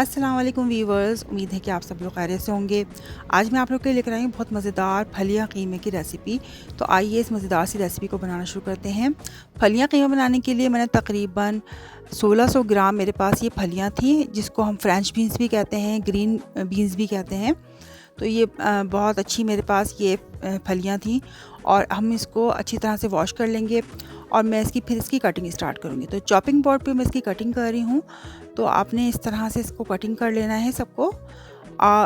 अस्सलाम वालेकुम वीवर्स, उम्मीद है कि आप सब लोग खैरियत से होंगे। आज मैं आप लोग के लिए लेकर आई हूँ बहुत मज़ेदार फलियाँ कीमे की रेसिपी। तो आइए इस मज़ेदार सी रेसिपी को बनाना शुरू करते हैं। फलियाँ कीमा बनाने के लिए मैंने तकरीबन 1600 ग्राम मेरे पास ये फलियाँ थी, जिसको हम फ्रेंच बीन्स भी कहते हैं, ग्रीन बीन्स भी कहते हैं। तो ये बहुत अच्छी मेरे पास ये फलियाँ थी और हम इसको अच्छी तरह से वॉश कर लेंगे और मैं फिर इसकी कटिंग स्टार्ट करूँगी। तो चॉपिंग बोर्ड पे मैं इसकी कटिंग कर रही हूँ। तो आपने इस तरह से इसको कटिंग कर लेना है सबको।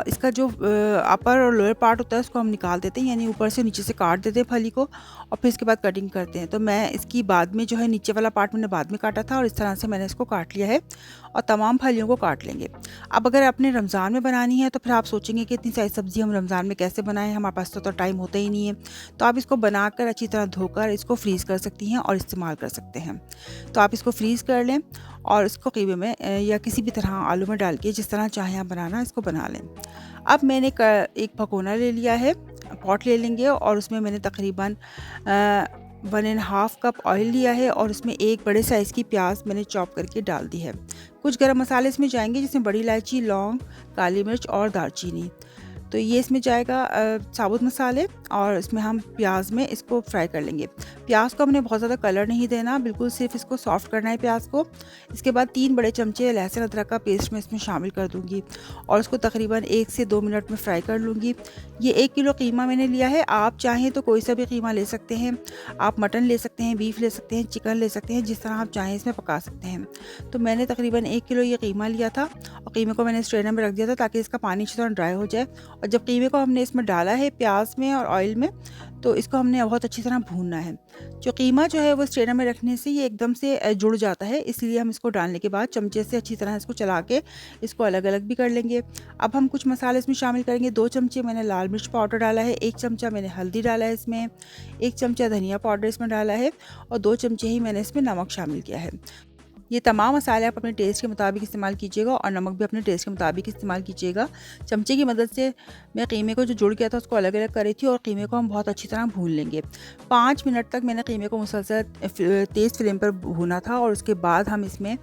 इसका जो अपर और लोअर पार्ट होता है उसको हम निकाल देते हैं, यानी ऊपर से नीचे से काट देते हैं फली को और फिर इसके बाद कटिंग करते हैं। तो मैं इसकी बाद में जो है नीचे वाला पार्ट मैंने बाद में काटा था और इस तरह से मैंने इसको काट लिया है और तमाम फलियों को काट लेंगे। अब अगर आपने रमज़ान में बनानी है तो फिर आप सोचेंगे कि इतनी सारी सब्ज़ी हम रमज़ान में कैसे बनाएं, हमारे पास तो टाइम होता ही नहीं है। तो आप इसको बनाकर अच्छी तरह धोकर इसको फ्रीज़ कर सकती हैं और इस्तेमाल कर सकते हैं। तो आप इसको फ्रीज़ कर लें और इसको कीमे में या किसी भी तरह आलू में डाल के जिस तरह चाहें आप बनाना इसको बना लें। अब मैंने एक भगोना ले लिया है, पॉट ले लेंगे और उसमें मैंने तकरीबन 1.5 कप ऑयल लिया है और उसमें एक बड़े साइज़ की प्याज मैंने चॉप करके डाल दी है। कुछ गरम मसाले इसमें जाएंगे, जिसमें बड़ी इलायची, लौंग, काली मिर्च और दालचीनी। तो ये इसमें जाएगा साबुत मसाले और इसमें हम प्याज में इसको फ्राई कर लेंगे। प्याज को हमने बहुत ज़्यादा कलर नहीं देना, बिल्कुल सिर्फ इसको सॉफ्ट करना है प्याज को। इसके बाद 3 बड़े चमचे लहसुन अदरक का पेस्ट मैं इसमें शामिल कर दूंगी और इसको तकरीबन 1 से 2 मिनट में फ्राई कर लूँगी। ये 1 किलो कीमा मैंने लिया है। आप चाहें तो कोई सा भी कीमा ले सकते हैं। आप मटन ले सकते हैं, बीफ ले सकते हैं, चिकन ले सकते हैं, जिस तरह आप चाहें इसमें पका सकते हैं। तो मैंने तकरीबन 1 किलो ये कीमा लिया था और कीमे को मैंने स्ट्रेनर में रख दिया था ताकि इसका पानी अच्छी तरह ड्राई हो जाए। और जब कीमे को हमने इसमें डाला है प्याज में और ऑयल में, तो इसको हमने बहुत अच्छी तरह भूनना है। जो कीमा जो है वो स्ट्रेनर में रखने से ये एकदम से जुड़ जाता है, इसलिए हम इसको डालने के बाद चमचे से अच्छी तरह इसको चला के इसको अलग अलग भी कर लेंगे। अब हम कुछ मसाले इसमें शामिल करेंगे। 2 चमचे मैंने लाल मिर्च पाउडर डाला है, 1 चमचा मैंने हल्दी डाला है इसमें, 1 चमचा धनिया पाउडर इसमें डाला है और 2 चमचे ही मैंने इसमें नमक शामिल किया है। ये तमाम मसाले आप अपने टेस्ट के मुताबिक इस्तेमाल कीजिएगा और नमक भी अपने टेस्ट के मुताबिक इस्तेमाल कीजिएगा। चमचे की मदद से मैं कीमे को जो जुड़ गया था उसको अलग अलग कर रही थी और कीमे को हम बहुत अच्छी तरह भून लेंगे। 5 मिनट तक मैंने कीमे को मुसलसल तेज़ फ्लेम पर भूना था और उसके बाद हम इसमें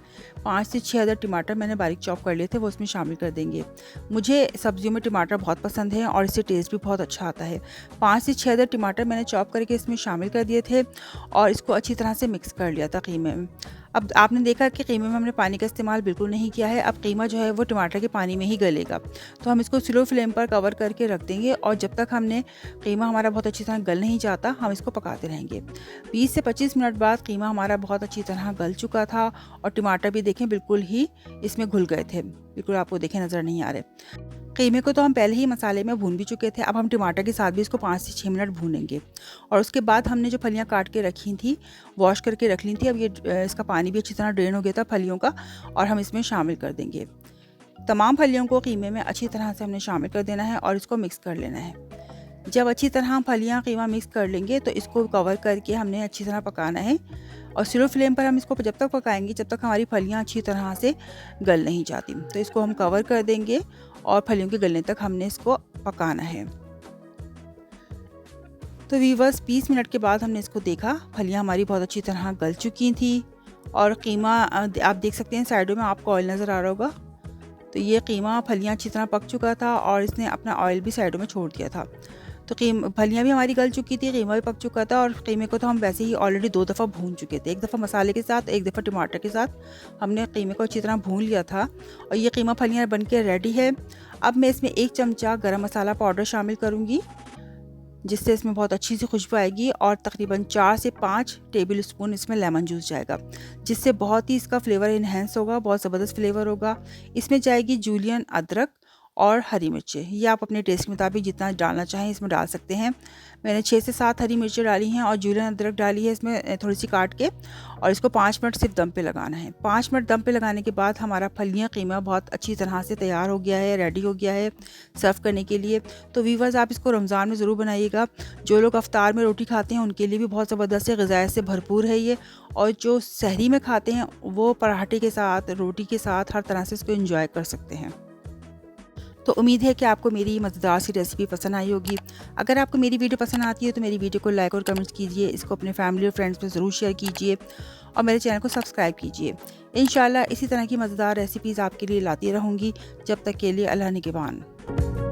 5 से 6 अदर टमाटर मैंने बारीक चॉप कर लिए थे, वो इसमें शामिल कर देंगे। मुझे सब्जियों में टमाटर बहुत पसंद है और इससे टेस्ट भी बहुत अच्छा आता है। 5 से 6 अदर टमाटर मैंने चॉप करके इसमें शामिल कर दिए थे और इसको अच्छी तरह से मिक्स कर लिया था कीमे में। अब आपने देखा कि कीमे में हमने पानी का इस्तेमाल बिल्कुल नहीं किया है। अब कीमा जो है वो टमाटर के पानी में ही गलेगा। तो हम इसको स्लो फ्लेम पर कवर करके रख देंगे और जब तक हमने कीमा हमारा बहुत अच्छी तरह गल नहीं जाता हम इसको पकाते रहेंगे। 20 से 25 मिनट बाद कीमा हमारा बहुत अच्छी तरह गल चुका था और टमाटर भी देखें बिल्कुल ही इसमें घुल गए थे, बिल्कुल आपको देखें नज़र नहीं आ रहे। कीमे को तो हम पहले ही मसाले में भून भी चुके थे। अब हम टमाटर के साथ भी इसको 5 से 6 मिनट भूनेंगे और उसके बाद हमने जो फलियां काट के रखी थी, वॉश करके रख ली थी। अब ये इसका पानी भी अच्छी तरह ड्रेन हो गया था फलियों का और हम इसमें शामिल कर देंगे। तमाम फलियों को कीमे में अच्छी तरह से हमने शामिल कर देना है और इसको मिक्स कर लेना है। जब अच्छी तरह फलियां कीमा मिक्स कर लेंगे तो इसको कवर करके हमने अच्छी तरह पकाना है और स्लो फ्लेम पर हम इसको जब तक पकाएंगे जब तक हमारी फलियां अच्छी तरह से गल नहीं जाती। तो इसको हम कवर कर देंगे और फलियों के गलने तक हमने इसको पकाना है। तो वीवर्स 20 मिनट के बाद हमने इसको देखा, फलियां हमारी बहुत अच्छी तरह गल चुकी थी और कीमा आप देख सकते हैं साइडों में आपको ऑयल नज़र आ रहा होगा। तो ये कीमा फलियां अच्छी तरह पक चुका था और इसने अपना ऑयल भी साइडों में छोड़ दिया था। तो फलियां भी हमारी गल चुकी थी, कीमा भी पक चुका था और कीमे को तो हम वैसे ही ऑलरेडी 2 दफ़ा भून चुके थे। एक दफ़ा मसाले के साथ, एक दफ़ा टमाटर के साथ हमने कीमे को अच्छी तरह भून लिया था और ये कीमा फलियां बन के रेडी है। अब मैं इसमें 1 चमचा गरम मसाला पाउडर शामिल करूँगी, जिससे इसमें बहुत अच्छी सी खुशबू आएगी और तकरीबन 4 से 5 टेबल स्पून इसमें लेमन जूस जाएगा, जिससे बहुत ही इसका फ्लेवर इन्हेंस होगा, बहुत ज़बरदस्त फ्लेवर होगा। इसमें जाएगी जूलियन अदरक और हरी मिर्चें, ये आप अपने टेस्ट के मुताबिक जितना डालना चाहें इसमें डाल सकते हैं। मैंने 6 से 7 हरी मिर्चें डाली हैं और जूलियन अदरक डाली है इसमें थोड़ी सी काट के और इसको 5 मिनट सिर्फ दम पे लगाना है। 5 मिनट दम पे लगाने के बाद हमारा फलियां कीमा बहुत अच्छी तरह से तैयार हो गया है, रेडी हो गया है सर्व करने के लिए। तो वीवर्स आप इसको रमज़ान में ज़रूर बनाइएगा। जो लोग अफ्तार में रोटी खाते हैं उनके लिए भी बहुत ज़बरदस्त है, ग़िज़ायत से भरपूर है ये, और जो सहरी में खाते हैं वो पराठे के साथ, रोटी के साथ हर तरह से इसको इंजॉय कर सकते हैं। तो उम्मीद है कि आपको मेरी मज़ेदार सी रेसिपी पसंद आई होगी। अगर आपको मेरी वीडियो पसंद आती है तो मेरी वीडियो को लाइक और कमेंट कीजिए, इसको अपने फैमिली और फ्रेंड्स में ज़रूर शेयर कीजिए और मेरे चैनल को सब्सक्राइब कीजिए। इंशाल्लाह इसी तरह की मज़ेदार रेसिपीज़ आपके लिए लाती रहूँगी। जब तक के लिए अल्लाह निगहबान।